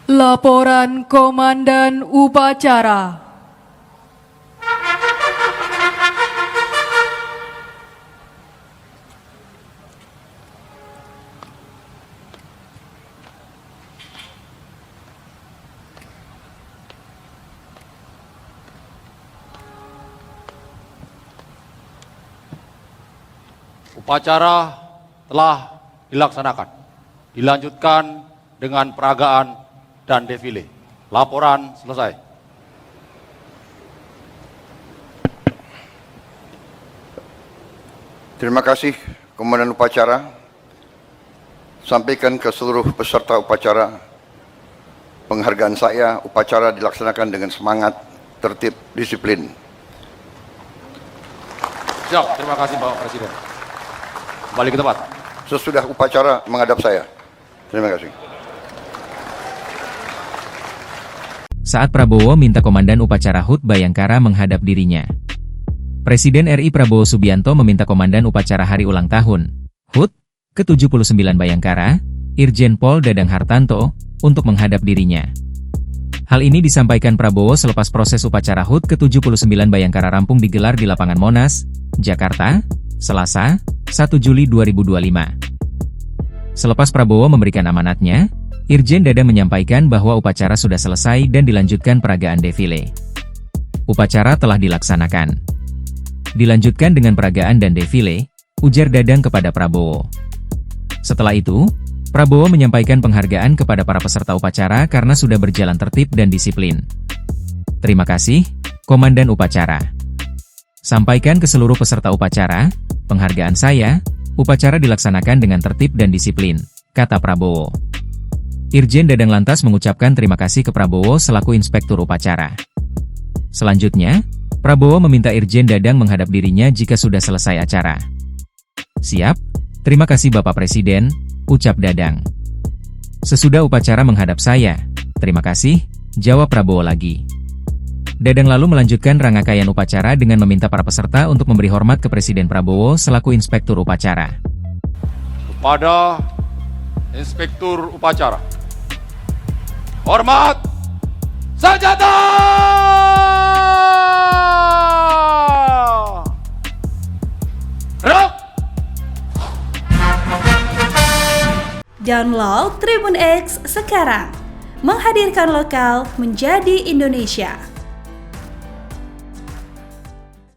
Laporan Komandan Upacara. Upacara telah dilaksanakan, dilanjutkan dengan peragaan dan defile. Laporan selesai. Terima kasih Komandan Upacara. Sampaikan ke seluruh peserta upacara, penghargaan saya, upacara dilaksanakan dengan semangat, tertib, disiplin. Siap, terima kasih Bapak Presiden. Kembali ke tempat. Sesudah upacara menghadap saya. Terima kasih. Saat Prabowo minta Komandan Upacara HUT Bayangkara menghadap dirinya. Presiden RI Prabowo Subianto meminta Komandan Upacara Hari Ulang Tahun HUT ke-79 Bayangkara, Irjen Pol Dadang Hartanto, untuk menghadap dirinya. Hal ini disampaikan Prabowo selepas proses upacara HUT ke-79 Bayangkara rampung digelar di Lapangan Monas, Jakarta, Selasa, 1 Juli 2025. Selepas Prabowo memberikan amanatnya, Irjen Dadang menyampaikan bahwa upacara sudah selesai dan dilanjutkan peragaan defile. Upacara telah dilaksanakan. Dilanjutkan dengan peragaan dan defile, ujar Dadang kepada Prabowo. Setelah itu, Prabowo menyampaikan penghargaan kepada para peserta upacara karena sudah berjalan tertib dan disiplin. Terima kasih, Komandan Upacara. Sampaikan ke seluruh peserta upacara, penghargaan saya, upacara dilaksanakan dengan tertib dan disiplin, kata Prabowo. Irjen Dadang lantas mengucapkan terima kasih ke Prabowo selaku Inspektur Upacara. Selanjutnya, Prabowo meminta Irjen Dadang menghadap dirinya jika sudah selesai acara. Siap, terima kasih Bapak Presiden, ucap Dadang. Sesudah upacara menghadap saya, terima kasih, jawab Prabowo lagi. Dadang lalu melanjutkan rangkaian upacara dengan meminta para peserta untuk memberi hormat ke Presiden Prabowo selaku Inspektur Upacara. Kepada Inspektur Upacara, hormat senjata! Gerak! Download Tribun X sekarang, menghadirkan lokal menjadi Indonesia.